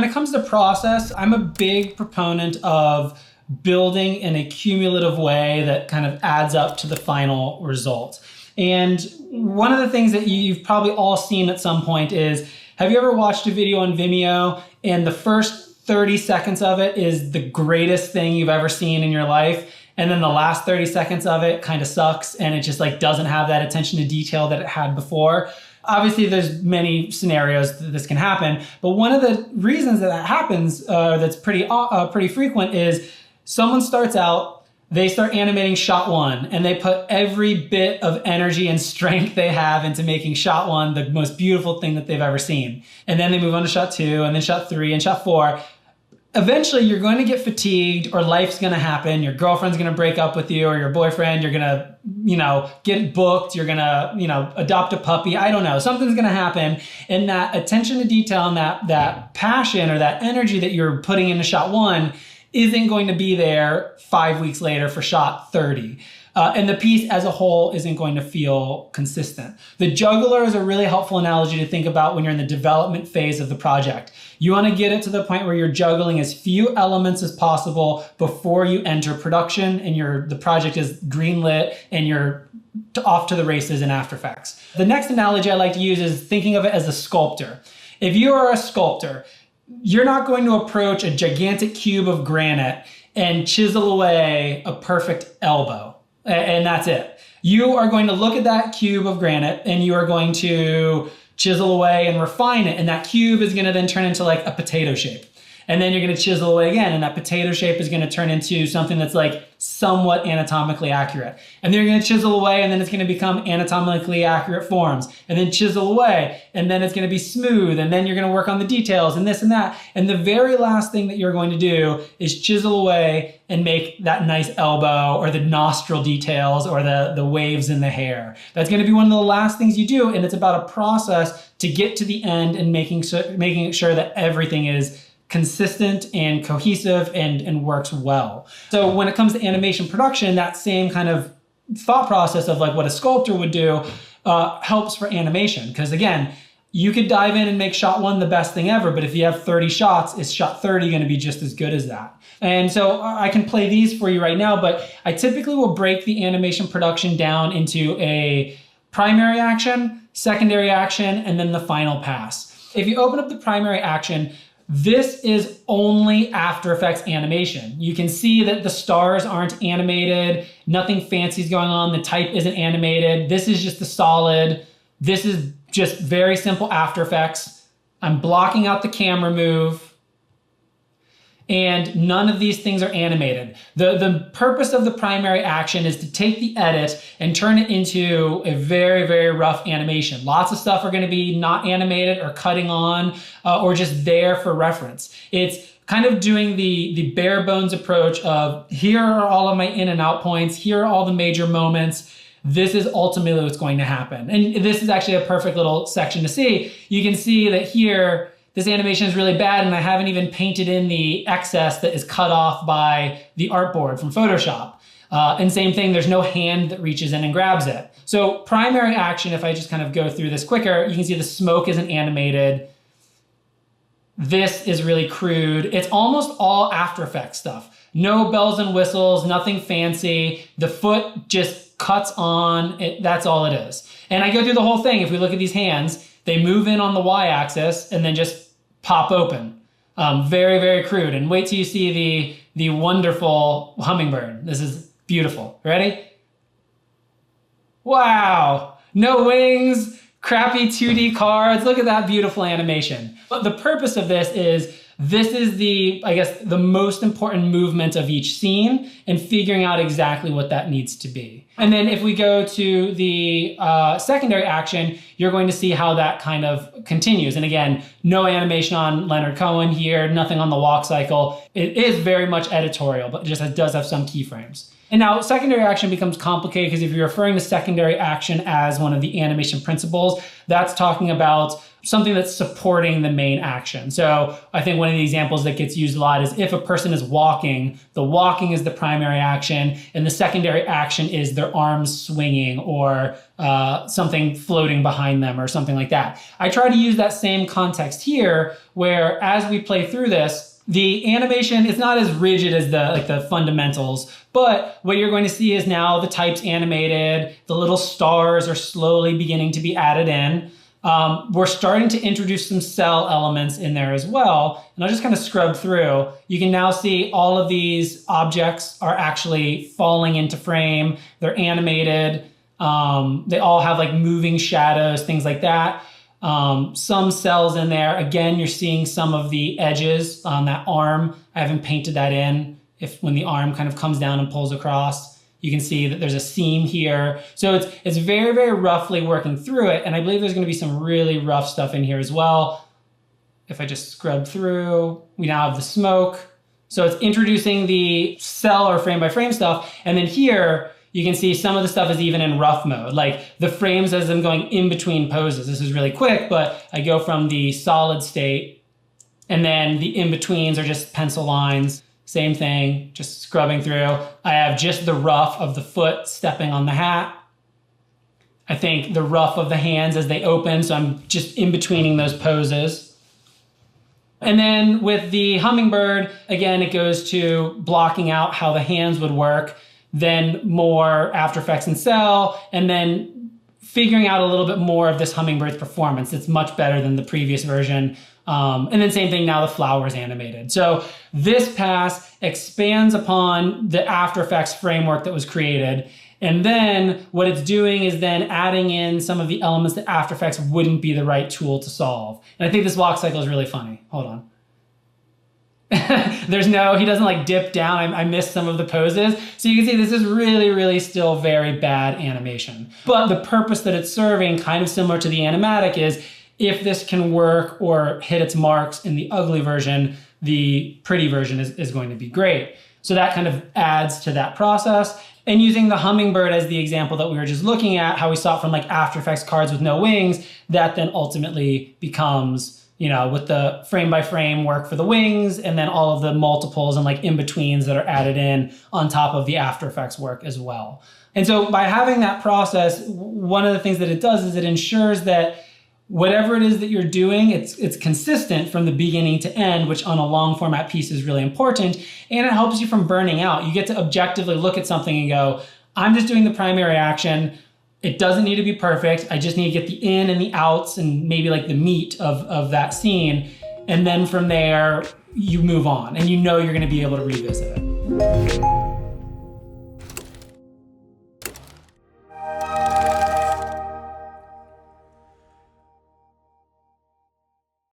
it comes to process, I'm a big proponent of building in a cumulative way that kind of adds up to the final result. And one of the things that you've probably all seen at some point is, have you ever watched a video on Vimeo and the first 30 seconds of it is the greatest thing you've ever seen in your life, and then the last 30 seconds of it kind of sucks and it just like doesn't have that attention to detail that it had before? Obviously, there's many scenarios that this can happen, but one of the reasons that that happens, that's pretty frequent, is someone starts out, they start animating shot one, and they put every bit of energy and strength they have into making shot one the most beautiful thing that they've ever seen. And then they move on to shot two, and then shot three, and shot four. Eventually, you're going to get fatigued, or life's going to happen. Your girlfriend's going to break up with you, or your boyfriend. You're going to, get booked. You're going to, adopt a puppy. I don't know. Something's going to happen. And that attention to detail and that passion or that energy that you're putting into shot one isn't going to be there 5 weeks later for shot 30. And the piece as a whole isn't going to feel consistent. The juggler is a really helpful analogy to think about when you're in the development phase of the project. You want to get it to the point where you're juggling as few elements as possible before you enter production and the project is greenlit and you're off to the races in After Effects. The next analogy I like to use is thinking of it as a sculptor. If you are a sculptor, you're not going to approach a gigantic cube of granite and chisel away a perfect elbow. And that's it. You are going to look at that cube of granite and you are going to chisel away and refine it. And that cube is going to then turn into like a potato shape. And then you're going to chisel away again. And that potato shape is going to turn into something that's like somewhat anatomically accurate. And then you're going to chisel away and then it's going to become anatomically accurate forms. And then chisel away and then it's going to be smooth. And then you're going to work on the details and this and that. And the very last thing that you're going to do is chisel away and make that nice elbow or the nostril details or the waves in the hair. That's going to be one of the last things you do. And it's about a process to get to the end and making sure that everything is consistent and cohesive and works well. So when it comes to animation production, that same kind of thought process of like what a sculptor would do helps for animation. Because again, you could dive in and make shot one the best thing ever, but if you have 30 shots, is shot 30 going to be just as good as that? And so I can play these for you right now, but I typically will break the animation production down into a primary action, secondary action, and then the final pass. If you open up the primary action, this is only After Effects animation. You can see that the stars aren't animated, nothing fancy is going on, the type isn't animated. This is just the solid. This is just very simple After Effects. I'm blocking out the camera move, and none of these things are animated. The purpose of the primary action is to take the edit and turn it into a very, very rough animation. Lots of stuff are going to be not animated or cutting on or just there for reference. It's kind of doing the bare bones approach of here are all of my in and out points, here are all the major moments. This is ultimately what's going to happen. And this is actually a perfect little section to see. You can see that here, this animation is really bad and I haven't even painted in the excess that is cut off by the artboard from Photoshop. And same thing, there's no hand that reaches in and grabs it. So primary action, if I just kind of go through this quicker, you can see the smoke isn't animated. This is really crude. It's almost all After Effects stuff. No bells and whistles, nothing fancy. The foot just cuts on, that's all it is. And I go through the whole thing. If we look at these hands, they move in on the y-axis and then just pop open. Very, very crude. And wait till you see the wonderful hummingbird. This is beautiful. Ready? Wow. No wings, crappy 2D cards. Look at that beautiful animation. But the purpose of this is the most important movement of each scene and figuring out exactly what that needs to be. And then if we go to the secondary action, you're going to see how that kind of continues. And again, no animation on Leonard Cohen here, nothing on the walk cycle. It is very much editorial, but it just does have some keyframes. And now secondary action becomes complicated because if you're referring to secondary action as one of the animation principles, that's talking about something that's supporting the main action. So I think one of the examples that gets used a lot is if a person is walking, the walking is the primary action and the secondary action is their arms swinging or something floating behind them or something like that. I try to use that same context here, where as we play through this, the animation is not as rigid as the fundamentals, but what you're going to see is now the types animated, the little stars are slowly beginning to be added in. We're starting to introduce some cell elements in there as well. And I'll just kind of scrub through. You can now see all of these objects are actually falling into frame. They're animated. They all have like moving shadows, things like that. Some cells in there. Again, you're seeing some of the edges on that arm. I haven't painted that in. When the arm kind of comes down and pulls across, you can see that there's a seam here. So it's very, very roughly working through it. And I believe there's going to be some really rough stuff in here as well. If I just scrub through, we now have the smoke. So it's introducing the cell or frame by frame stuff. And then here, you can see some of the stuff is even in rough mode, like the frames as I'm going in between poses. This is really quick, but I go from the solid state, and then the in-betweens are just pencil lines. Same thing, just scrubbing through. I have just the rough of the foot stepping on the hat. I think the rough of the hands as they open, so I'm just in-betweening those poses. And then with the hummingbird, again, it goes to blocking out how the hands would work, then more After Effects and cell, and then figuring out a little bit more of this hummingbird's performance. It's much better than the previous version. And then same thing, now the flower is animated. So this pass expands upon the After Effects framework that was created. And then what it's doing is then adding in some of the elements that After Effects wouldn't be the right tool to solve. And I think this walk cycle is really funny. Hold on. He doesn't like dip down. I missed some of the poses. So you can see this is really, really still very bad animation. But the purpose that it's serving, kind of similar to the animatic, is if this can work or hit its marks in the ugly version, the pretty version is going to be great. So that kind of adds to that process. And using the hummingbird as the example that we were just looking at, how we saw it from like After Effects cards with no wings, that then ultimately becomes, with the frame by frame work for the wings, and then all of the multiples and like in-betweens that are added in on top of the After Effects work as well. And so by having that process, one of the things that it does is it ensures that whatever it is that you're doing, it's consistent from the beginning to end, which on a long format piece is really important. And it helps you from burning out. You get to objectively look at something and go, I'm just doing the primary action. It doesn't need to be perfect. I just need to get the in and the outs and maybe like the meat of that scene. And then from there, you move on and you're going to be able to revisit it.